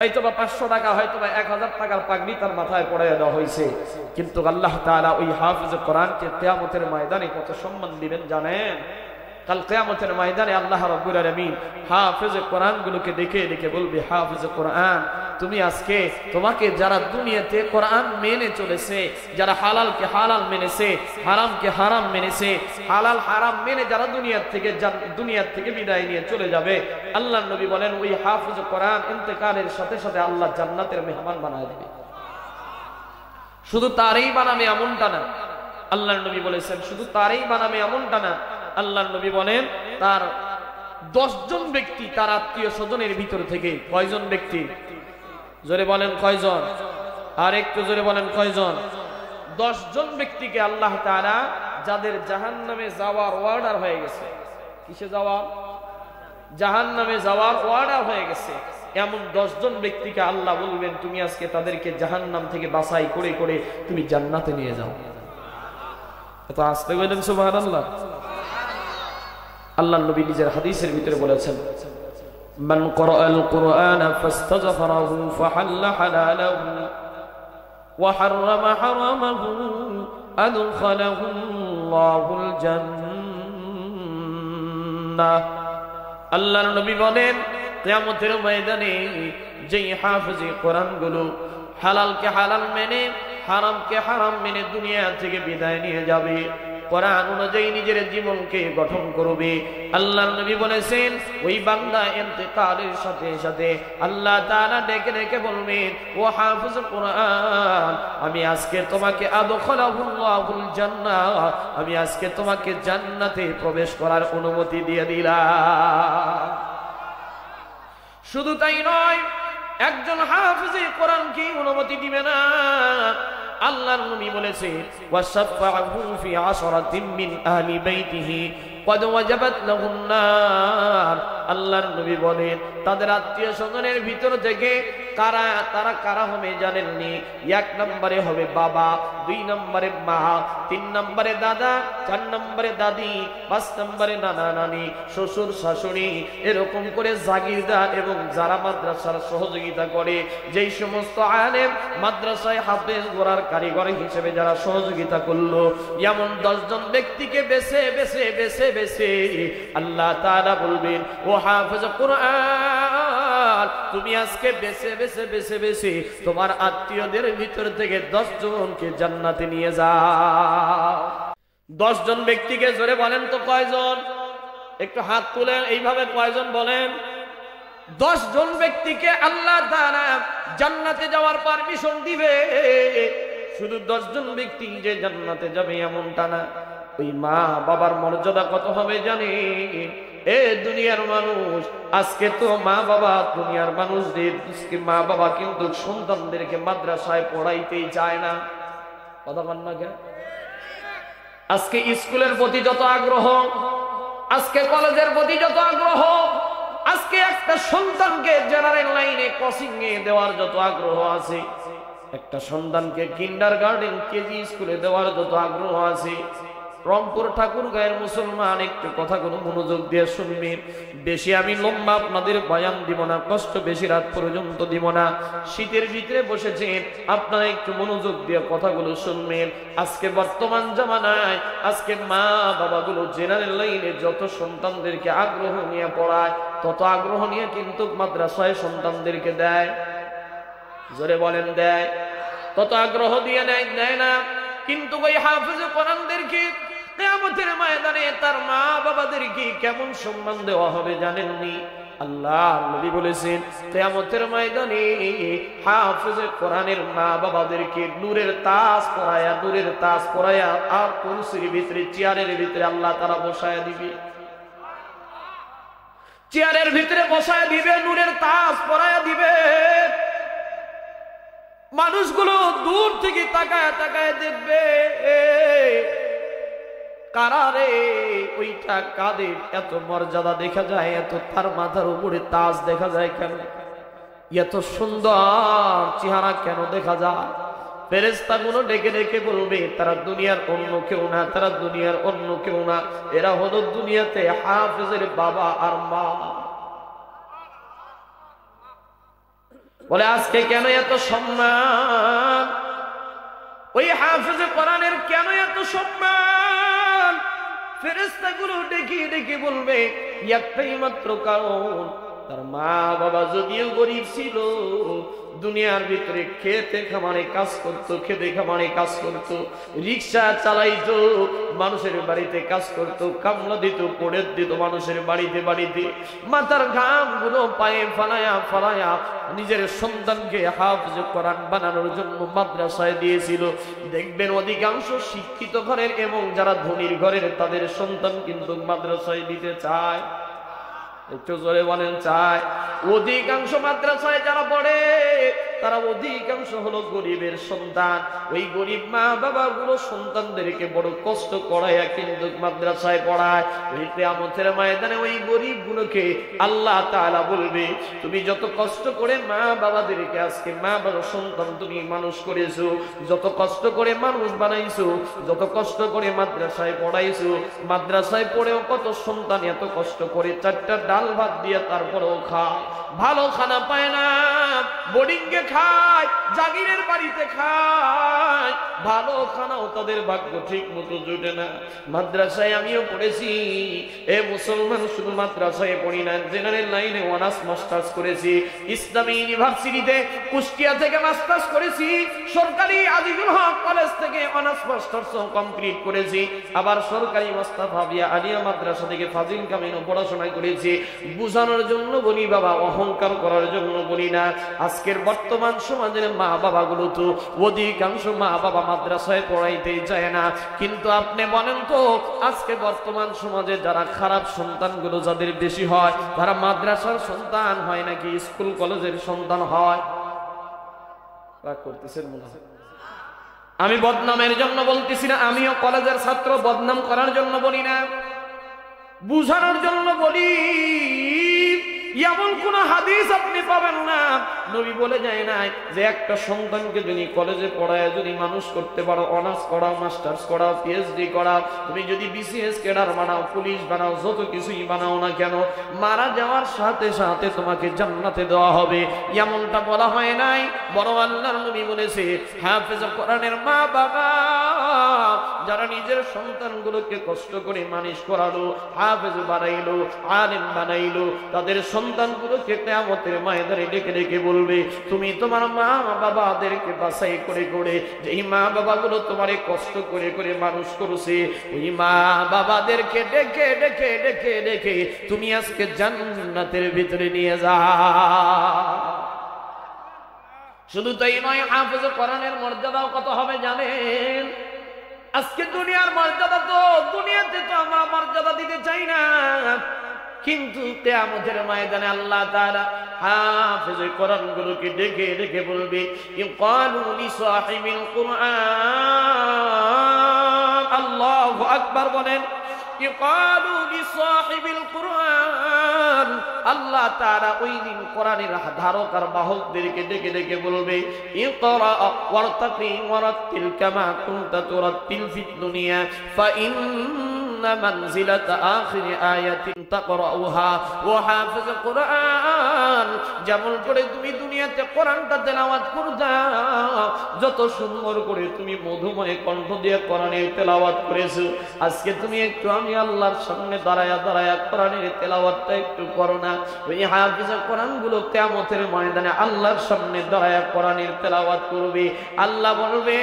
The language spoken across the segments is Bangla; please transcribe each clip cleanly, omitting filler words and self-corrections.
হয়তোবা 500 টাকা, হয়তোবা 1000 টাকার পাগড়ি তার মাথায় পড়াইয়া দেওয়া হয়েছে, কিন্তু আল্লাহ তাআলা ওই হাফিজ কোরআনকে কিয়ামতের ময়দানে কত সম্মান দিবেন জানেন? কাল কিয়ামতের ময়দানে আল্লাহ রাব্বুল আলামিন হাফিজ কোরআনগুলোকে দেখে দেখে বলবে, হাফিজ কোরআন, তুমি আজকে তোমাকে যারা দুনিয়াতে কোরআন মেনে চলেছে, যারা হালালকে হালাল মেনেছে, হারামকে হারাম মেনেছে, হালাল হারাম মেনে যারা দুনিয়ার থেকে বিদায় নিয়ে চলে যাবে, আল্লাহর নবী বলেন ওই হাফিজ কোরআন ইন্তেকালের সাথে সাথে আল্লাহ জান্নাতের মেহমান বানায় দিবে। শুধু তারই বানাবে এমনটা না, আল্লাহর নবী বলেছেন শুধু তারই বানাবে এমনটা না, আল্লাহর নবী বলেন তার 10 জন ব্যক্তি তার আত্মীয় স্বজনের ভিতর থেকে। কয়জন ব্যক্তি? জোরে বলেন কয়জন? আর একটু জোরে বলেন কয়জন? 10 জন ব্যক্তিকে আল্লাহ তাআলা, যাদের জাহান্নামে যাওয়ার অর্ডার হয়ে গেছে, কিসে যাওয়ার? জাহান্নামে যাওয়ার অর্ডার হয়ে গেছে, এমন 10 জন ব্যক্তিকে আল্লাহ বলবেন তুমি আজকে তাদেরকে জাহান্নাম থেকে বাছাই করে করে তুমি জান্নাতে নিয়ে যাও। এত আস্তে বলেন সুবহানাল্লাহ। আল্লাহর নবী নিজের হাদিসের ভিতরে বলেছেন, মান ক্বরাআল কুরআন ফাস্তাগফারাহু ফাহাল্লা হালালাহু ওয়া হাররামা হারামাহু আদখালাহু আল্লাহুল জান্নাহ। আল্লাহর নবী বলেন কিয়ামতের ময়দানে যেই হাফিজে কোরআনগুলো হালালকে হালাল মেনে হারামকে হারাম মেনে দুনিয়া থেকে বিদায় নিয়ে যাবে, কোরআন অনুযায়ী নিজের জীবনকে গঠন করবে, আল্লাহর নবী বলেছেন ওই বান্দা ইন্তেকালের সাথে সাথে আল্লাহ তাআলা ডেকে ডেকে বলবেন, ও হাফিজ কোরআন, আমি আজকে তোমাকে আদখালাহুল্লাহুল জান্নাহ, আমি আজকে তোমাকে জান্নাতে প্রবেশ করার অনুমতি দিয়ে দিলাম। শুধু তাই নয়, একজন হাফিজে কোরআন কি অনুমতি দিবে না, আল্লাহর নবী বলেছে ওয়াসাফাহু ফি আশরাতিন মিন আহলি বাইতিহি ক্বাদ ওয়াজাবাত লাহুন নার। আল্লাহর নবী বলেন তাদের আত্মীয় স্বজনের ভিতর থেকে তারা হবে জানেননি? 1 নম্বরে হবে বাবা, 2 নম্বরে মা, 3 নম্বরে দাদা, 4 নম্বরে দাদি, 5 নম্বরে নানা নানি, শ্বশুর শাশুড়ি, এরকম করে জাগিরদার এবং যারা মাদ্রাসার সহযোগিতা করে, যেই সমস্ত আলেম মাদ্রাসায় হাফেজ গড়ার কারিগর হিসেবে যারা সহযোগিতা করলো, এমন 10 জন ব্যক্তিকে বেছে বেছে বেছে বেছে আল্লাহ তাআলা বলবেন, ও হাফেজ কোরআন, তুমি আজকে বেছে বেছে বেছে বেছে তোমার আত্মীয়দের ভিতর থেকে 10 জনকে জান্নাতে নিয়ে যাও। 10 জন ব্যক্তিকে জোরে বলেন তো কয়জন? একটু হাত তুলেন, এইভাবে কয়জন বলেন? 10 জন ব্যক্তিকে আল্লাহ তাআলা জান্নাতে যাওয়ার পারমিশন দিবে। শুধু 10 জন ব্যক্তি যে জান্নাতে যাবে এমনটা না, ওই মা বাবার মর্যাদা কত হবে জানেন? এ দুনিয়ার মানুষ, আজকে তো মা বাবা, দুনিয়ার মানুষদের মা বাবা কিন্তু সন্তানদেরকে মাদ্রাসায় পড়াইতেই চায় না। কথা বল না কেন? আজকে স্কুলের প্রতি যত আগ্রহ, আজকে কলেজের প্রতি যত আগ্রহ, আজকে একটা সন্তানকে জেনারেল লাইনে কোচিং এ দেওয়ার যত আগ্রহ আছে, একটা সন্তানকে কিন্ডারগার্টেন কেজি স্কুলে দেওয়ার যত আগ্রহ আছে, রংপুর ঠাকুরগাঁয়ের মুসলমান একটু কথাগুলো মনোযোগ দিয়ে শুনবেন। বেশি আমি লম্বা আপনাদের বয়ান দিব না, কষ্ট বেশি রাত পর্যন্ত দিব না। শীতের ভিতরে বসেছেন, আপনারা একটু মনোযোগ দিয়ে কথাগুলো শুনবেন। আজকে বর্তমান জামানায় আজকে মা বাবাগুলো জেনারেল লাইনে যত সন্তানদেরকে আগ্রহ নিয়ে পড়ায়, তত আগ্রহ নিয়ে কিন্তু মাদ্রাসায় সন্তানদেরকে দেয়। জোরে বলেন দেয়? তত আগ্রহ দিয়ে দেয় না। কিন্তু ওই হাফেজ কোরআনদেরকে কিয়ামতের ময়দানে তার মা বাবাদেরকে কেমন সম্মান দেওয়া হবে জানেননি? আল্লাহর নবী বলেছেন কিয়ামতের ময়দানে হাফেজ কোরআনের মা বাবাদেরকে নূরের তাজ পরায়া আর কুরসির ভিতরে, চেয়ারের ভিতরে আল্লাহ তাআলা বসায়া দিবে। চেয়ারের ভিতরে বসায়া দিবে, নূরের তাজ পরায়া দিবে। মানুষগুলো দূর থেকে তাকায় তাকায় দেখবে, কারারে ওইটা কাদের এত মর্যাদা দেখা যায়, এত তার মাথার উপরে তাজ দেখা যায় কেন, এত সুন্দর চেহারা কেন দেখা যায়? ফেরেশতাগুলো ডেকে ডেকে বলবে তারা দুনিয়ার অন্য কেউ না, তারা দুনিয়ার অন্য কেউ না, এরা হলো দুনিয়াতে হাফেজের বাবা আর মা। বলে আজকে কেন এত সম্মান, ওই হাফেজে কোরআনের কেন এত সম্মান? ফেরেশতাগুলো ডেকে ডেকে বলবে একটাই মাত্র কারণ, তার মা বাবা যদিও গরিব ছিল, দুনিয়ার ভিতরে খেতে খামারে কাজ করতো, খেতে খামারে কাজ করতো, রিক্সা চালাইতো, মানুষের বাড়িতে কাজ করতো, কামলা দিত, পড়ে দিত মানুষের বাড়িতে বাড়িতে, মাথার ঘাম গুলো পায়ে ফালায়া ফালায়া নিজের সন্তানকে হাফেজে কোরআন বানানোর জন্য মাদ্রাসায় দিয়েছিল। দেখবেন অধিকাংশ শিক্ষিত ঘরের এবং যারা ধনীর ঘরের তাদের সন্তান কিন্তু মাদ্রাসায় দিতে চায়। একটু জোরে বলেন চায়। অধিকাংশ মাদ্রাসায় যারা পড়ে তারা অধিকাংশ হলো গরিবের সন্তান। ওই গরিব মা বাবা গুলো সন্তানদেরকে বড় কষ্ট করায় কিন্তু মাদ্রাসায় পড়ায়। ওই কিয়ামতের ময়দানে ওই গরিব গুলোকে আল্লাহ তাআলা বলবে, তুমি যত কষ্ট করে মা বাবাদেরকে, আজকে মা বাবার সন্তান তুমি মানুষ করেছো, যত কষ্ট করে মানুষ বানাইছো, যত কষ্ট করে মাদ্রাসায় পড়াইছো, মাদ্রাসায় পড়েও কত সন্তান এত কষ্ট করে চারটা ডাল ভাত দিয়ে তারপরেও খায়, ভালো খানা পায় না, বোর্ডিংয়ে খায়, জাগিরের বাড়িতে খায়, ভালো খানাও তাদের ভাগ্য ঠিক মতো জুটে না। মাদ্রাসায় আমিও পড়েছি, এ মুসলমান শুধু মাদ্রাসায় পড়ি না, জেনারেল লাইনে অনার্স মাস্টার্স করেছি, ইসলামী ইউনিভার্সিটিতে কুষ্টিয়া থেকে মাস্টার্স করেছি, সরকারি আজিজুল হক কলেজ থেকে অনার্স মাস্টার্স কমপ্লিট করেছি, আবার সরকারি মোস্তফা বিয়া আলিয়া মাদ্রাসা থেকে ফাজিল কামিনও পড়াশোনা করেছি। বুঝানোর জন্য বলি বাবা, অহংকার করার জন্য বলি না। আজকের বর্তমান সমাজের মা বাবা গুলো তো অধিকাংশ মা বাবা মাদ্রাসায় পড়াইতে যায় না, কিন্তু আপনি বলেন তো আজকে বর্তমান সমাজে যারা খারাপ সন্তানগুলো যাদের বেশি হয়, তারা মাদ্রাসার সন্তান হয় নাকি স্কুল কলেজের সন্তান হয়? রাগ করতেছেন মনে হয়। আমি বদনামের জন্য বলতেছি না, আমিও কলেজের ছাত্র, বদনাম করার জন্য বলি না, বুঝানোর জন্য বলি। এমন কোন হাদিস আপনি পাবেন না নবী বলে যায় নাই যে একটা সন্তানকে যদি কলেজে পড়ায় যদি মানুষ করতে পারো, অনার্স করাও, মাস্টার্স করাও, পিএইচডি করাও, তুমি যদি বিসিএস ক্যাডার বানাও, পুলিশ বানাও, যত কিছুই বানাও না কেন, মারা যাওয়ার সাথে সাথে তোমাকে জান্নাতে দেওয়া হবে, এমনটা বলা হয় নাই। বড় আল্লাহর নবী বলেছে, হাফেজ কোরআনের মা বাবা যারা নিজের সন্তানগুলোকে কষ্ট করে মানুষ করালো, হাফেজ বানাইলো, আলেম বানাইলো, তাদের সন্তানগুলোকে কিয়ামতের ময়দানে ডেকে ডেকে বলবে, তুমি তোমার মা বাবাদেরকে বাছাই করে করে যেই মা বাবাগুলো তোমারে কষ্ট করে করে মানুষ করেছে, ওই মা বাবাদেরকে ডেকে ডেকে ডেকে ডেকে তুমি আজকে জান্নাতের ভিতরে নিয়ে যাও। শুধু তাই নয়, হাফেজ কোরআনের মর্যাদাও কত হবে জানেন? আজকে দুনিয়ার মর্যাদা তো, দুনিয়াতে তো আমরা মর্যাদা দিতে চাই না, কিন্তু কিয়ামতের ময়দানে আল্লাহ তাআলা হাফেজ কোরআন গুলোকে ডেকে ডেকে বলবে, ইকালু লিসাহিবিল কুরআন, আল্লাহু আকবার বলেন, ইকালু লিসাহিবিল কুরআন, আল্লাহ তাআলা ওই দিন কোরআনের ধারক আর বাহকদেরকে ডেকে ডেকে বলবে, ইকরা ওয়ারতাকি ওয়ারাতিল কামা কুনতা তুরাতিল ফিদ দুনিয়া ফাইন্না মানজিলাতা আখিরি আয়াতিন তাকরাউহা ওয়া হাফিজ কোরআন, যেমন করে তুমি দুনিয়াতে কোরআনটা তেলাওয়াত করতা, যত সুন্দর করে তুমি মধুময় কণ্ঠ দিয়ে কোরআনের তেলাওয়াত করেছো, আজকে তুমি একটু আমি আল্লাহর সামনে দাঁড়ায়া দাঁড়ায়া কোরআনের তেলাওয়াতটা একটু করো না। ওই হাফেজ কোরআন গুলো কিয়ামতের ময়দানে আল্লাহর সামনে দাঁড়ায়া কোরআনের তেলাওয়াত করবে। আল্লাহ বলবে,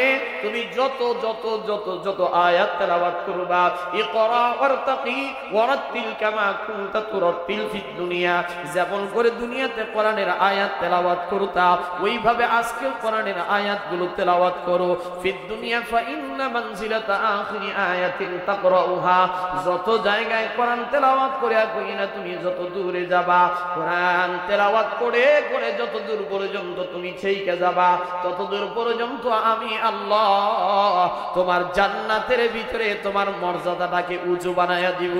তুমি যত যত যত যত আয়াত তেলাওয়াত করবা, ইকরা ওয়ারতাকি ওয়ারাতিল কামা কুনতা তুরাতিল ফিদ দুনিয়া, যেমন করে দুনিয়াতে কোরআনের আয়াত তেলাওয়াত করতা, ওইভাবে আজকে কোরআনের আয়াতগুলো তেলাওয়াত করো। ফিদ দুনিয়া ফাইন্না মানজিলাতা আখিরি আয়াতিন তাকরাউহা, যত জায়গায় কোরআন তেলাওয়াত করে কই না তুমি যত দূরে যাবা, কোরআন তেলাওয়াত করে করে যত দূর পর্যন্ত তুমি সেইকে যাবা, তত দূর পর্যন্ত আমি আল্লাহ তোমার জান্নাতের ভিতরে তোমার মর্যাদাটাকে উঁচু বানায়া দিব।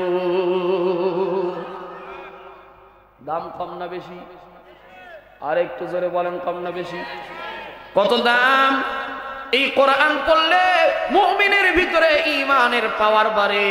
দাম কম না বেশি? আর একটু জোরে বলেন, কম না বেশি? কত দাম? এই কোরআন পড়লে মুমিনের ভিতরে ঈমানের পাওয়ার বাড়ে।